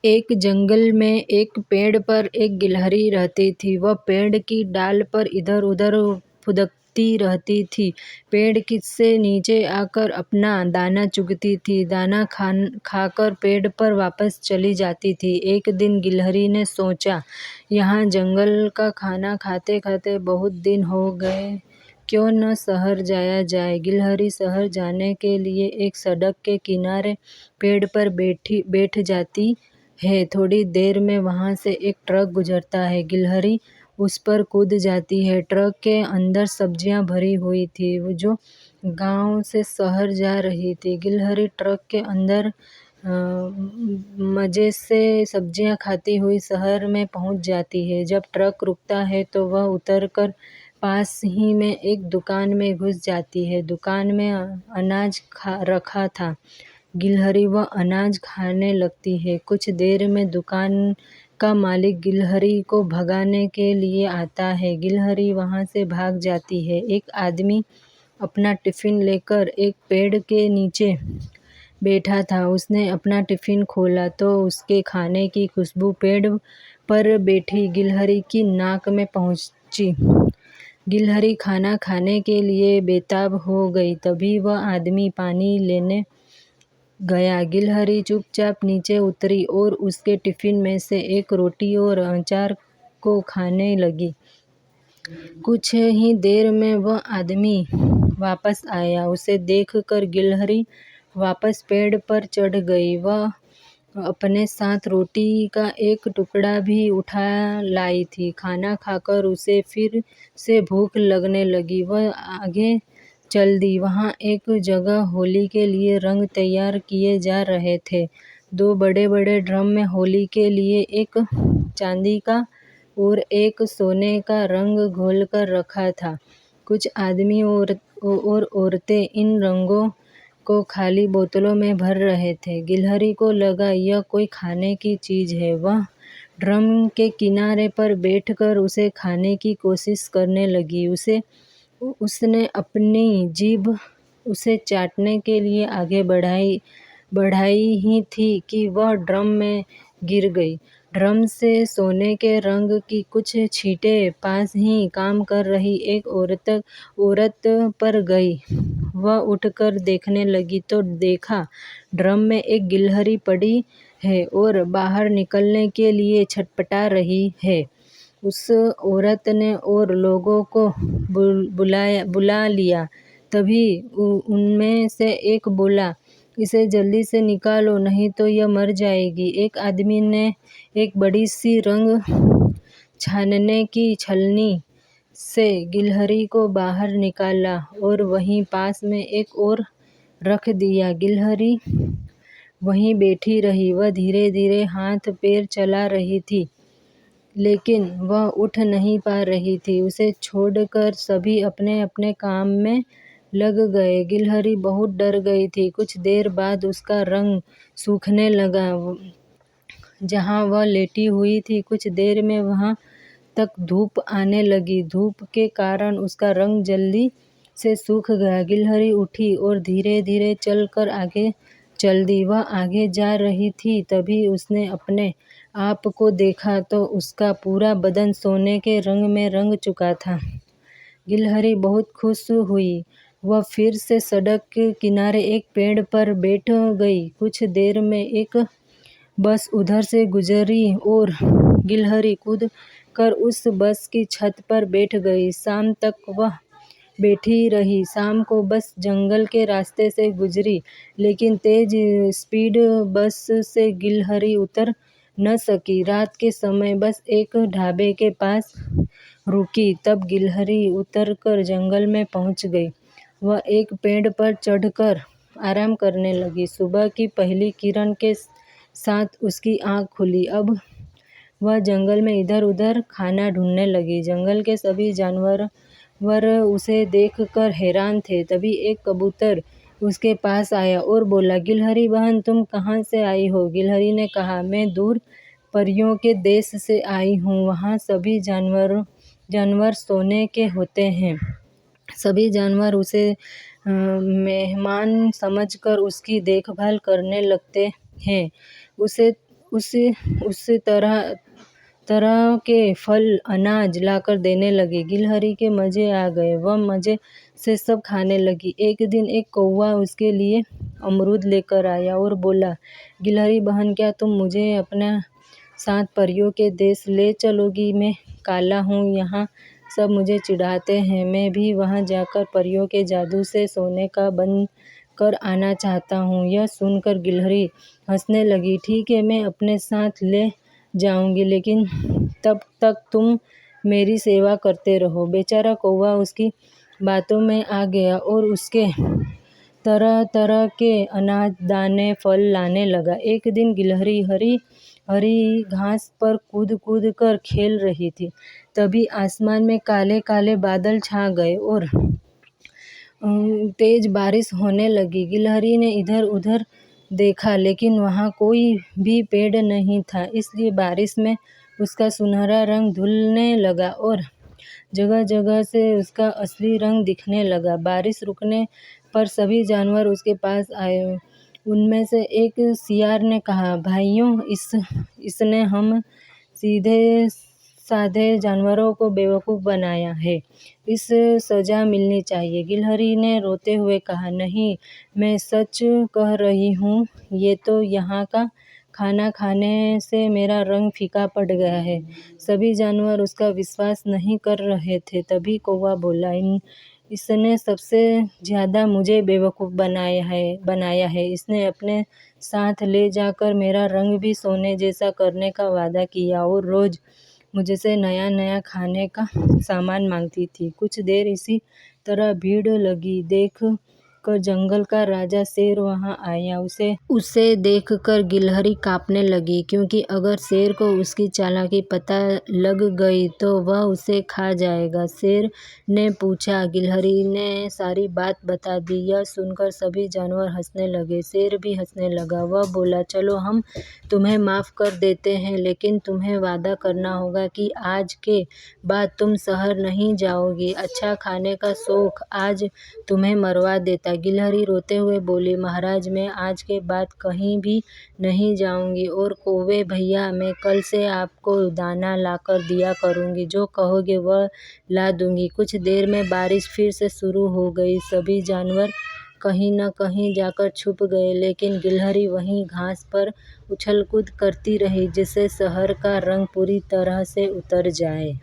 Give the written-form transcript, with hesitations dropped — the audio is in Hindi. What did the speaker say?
एक जंगल में एक पेड़ पर एक गिलहरी रहती थी। वह पेड़ की डाल पर इधर उधर फुदकती रहती थी। पेड़ से नीचे आकर अपना दाना चुगती थी। दाना खाकर पेड़ पर वापस चली जाती थी। एक दिन गिलहरी ने सोचा, यहाँ जंगल का खाना खाते खाते बहुत दिन हो गए, क्यों न शहर जाया जाए। गिलहरी शहर जाने के लिए एक सड़क के किनारे पेड़ पर बैठ जाती है। थोड़ी देर में वहां से एक ट्रक गुजरता है। गिलहरी उस पर कूद जाती है। ट्रक के अंदर सब्जियां भरी हुई थी, जो गांव से शहर जा रही थी। गिलहरी ट्रक के अंदर मजे से सब्जियां खाती हुई शहर में पहुंच जाती है। जब ट्रक रुकता है तो वह उतरकर पास ही में एक दुकान में घुस जाती है। दुकान में अनाज रखा था। गिलहरी वह अनाज खाने लगती है। कुछ देर में दुकान का मालिक गिलहरी को भगाने के लिए आता है। गिलहरी वहां से भाग जाती है। एक आदमी अपना टिफिन लेकर एक पेड़ के नीचे बैठा था। उसने अपना टिफिन खोला तो उसके खाने की खुशबू पेड़ पर बैठी गिलहरी की नाक में पहुंची। गिलहरी खाना खाने के लिए बेताब हो गई। तभी वह आदमी पानी लेने गया। गिलहरी चुपचाप नीचे उतरी और उसके टिफिन में से एक रोटी और अचार को खाने लगी। कुछ ही देर में वह आदमी वापस आया। उसे देखकर गिलहरी वापस पेड़ पर चढ़ गई। वह अपने साथ रोटी का एक टुकड़ा भी उठा लाई थी। खाना खाकर उसे फिर से भूख लगने लगी। वह आगे चल दी। वहां एक जगह होली के लिए रंग तैयार किए जा रहे थे। दो बड़े बड़े ड्रम में होली के लिए एक चांदी का और एक सोने का रंग घोलकर रखा था। कुछ आदमी और औरतें इन रंगों को खाली बोतलों में भर रहे थे। गिलहरी को लगा यह कोई खाने की चीज है। वह ड्रम के किनारे पर बैठकर उसे खाने की कोशिश करने लगी। उसने अपनी जीभ उसे चाटने के लिए आगे बढ़ाई ही थी कि वह ड्रम में गिर गई। ड्रम से सोने के रंग की कुछ छींटें पास ही काम कर रही एक औरत पर गई। वह उठकर देखने लगी तो देखा ड्रम में एक गिलहरी पड़ी है और बाहर निकलने के लिए छटपटा रही है। उस औरत ने और लोगों को बुला लिया। तभी उनमें से एक बोला, इसे जल्दी से निकालो, नहीं तो यह मर जाएगी। एक आदमी ने एक बड़ी सी रंग छानने की छलनी से गिलहरी को बाहर निकाला और वहीं पास में एक और रख दिया। गिलहरी वहीं बैठी रही। वह धीरे धीरे हाथ पैर चला रही थी, लेकिन वह उठ नहीं पा रही थी। उसे छोड़कर सभी अपने अपने काम में लग गए। गिलहरी बहुत डर गई थी। कुछ देर बाद उसका रंग सूखने लगा। जहाँ वह लेटी हुई थी, कुछ देर में वहां तक धूप आने लगी। धूप के कारण उसका रंग जल्दी से सूख गया। गिलहरी उठी और धीरे धीरे चलकर आगे चल दी। वह आगे जा रही थी, तभी उसने अपने आप को देखा तो उसका पूरा बदन सोने के रंग में रंग चुका था। गिलहरी बहुत खुश हुई। वह फिर से सड़क के किनारे एक पेड़ पर बैठ गई। कुछ देर में एक बस उधर से गुजरी और गिलहरी कूद कर उस बस की छत पर बैठ गई। शाम तक वह बैठी रही। शाम को बस जंगल के रास्ते से गुजरी, लेकिन तेज स्पीड बस से गिलहरी उतर न सकी। रात के समय बस एक ढाबे के पास रुकी। तब गिलहरी उतरकर जंगल में पहुंच गई। वह एक पेड़ पर चढ़कर आराम करने लगी। सुबह की पहली किरण के साथ उसकी आंख खुली। अब वह जंगल में इधर उधर खाना ढूंढने लगी। जंगल के सभी जानवर उसे देखकर हैरान थे। तभी एक कबूतर उसके पास आया और बोला, गिलहरी बहन, तुम कहाँ से आई हो? गिलहरी ने कहा, मैं दूर परियों के देश से आई हूँ। वहाँ सभी जानवर सोने के होते हैं। सभी जानवर उसे मेहमान समझकर उसकी देखभाल करने लगते हैं। उस तरह तरह के फल अनाज लाकर देने लगे। गिलहरी के मजे आ गए, वह मजे से सब खाने लगी। एक दिन एक कौवा उसके लिए अमरूद लेकर आया और बोला, गिलहरी बहन, क्या तुम मुझे अपना साथ परियों के देश ले चलोगी? मैं काला हूँ, यहाँ सब मुझे चिढ़ाते हैं। मैं भी वहाँ जाकर परियों के जादू से सोने का बन कर आना चाहता हूँ। यह सुनकर गिलहरी हंसने लगी। ठीक है, मैं अपने साथ ले जाऊंगी, लेकिन तब तक तुम मेरी सेवा करते रहो। बेचारा कौवा उसकी बातों में आ गया और उसके तरह तरह के अनाज, दाने, फल लाने लगा। एक दिन गिलहरी हरी हरी घास पर कूद कूद कर खेल रही थी। तभी आसमान में काले काले बादल छा गए और तेज बारिश होने लगी। गिलहरी ने इधर उधर देखा, लेकिन वहाँ कोई भी पेड़ नहीं था, इसलिए बारिश में उसका सुनहरा रंग धुलने लगा और जगह जगह से उसका असली रंग दिखने लगा। बारिश रुकने पर सभी जानवर उसके पास आए। उनमें से एक सियार ने कहा, भाइयों, इसने हम सीधे साधे जानवरों को बेवकूफ़ बनाया है, इसे सजा मिलनी चाहिए। गिलहरी ने रोते हुए कहा, नहीं, मैं सच कह रही हूँ, ये तो यहाँ का खाना खाने से मेरा रंग फीका पड़ गया है। सभी जानवर उसका विश्वास नहीं कर रहे थे। तभी कौवा बोला, इसने सबसे ज़्यादा मुझे बेवकूफ़ बनाया है। इसने अपने साथ ले जाकर मेरा रंग भी सोने जैसा करने का वादा किया और रोज़ मुझसे नया नया खाने का सामान मांगती थी। कुछ देर इसी तरह भीड़ लगी। देख कर जंगल का राजा शेर वहाँ आया। उसे देखकर गिलहरी कांपने लगी, क्योंकि अगर शेर को उसकी चालाकी पता लग गई तो वह उसे खा जाएगा। शेर ने पूछा। गिलहरी ने सारी बात बता दी। यह सुनकर सभी जानवर हंसने लगे। शेर भी हंसने लगा। वह बोला, चलो, हम तुम्हें माफ़ कर देते हैं, लेकिन तुम्हें वादा करना होगा कि आज के बाद तुम शहर नहीं जाओगी। अच्छा खाने का शौक आज तुम्हें मरवा देता। गिलहरी रोते हुए बोली, महाराज, मैं आज के बाद कहीं भी नहीं जाऊंगी, और कौवे भैया, मैं कल से आपको दाना लाकर दिया करूंगी। जो कहोगे वह ला दूंगी। कुछ देर में बारिश फिर से शुरू हो गई। सभी जानवर कहीं न कहीं जाकर छुप गए, लेकिन गिलहरी वहीं घास पर उछल कूद करती रही, जिससे शहर का रंग पूरी तरह से उतर जाए।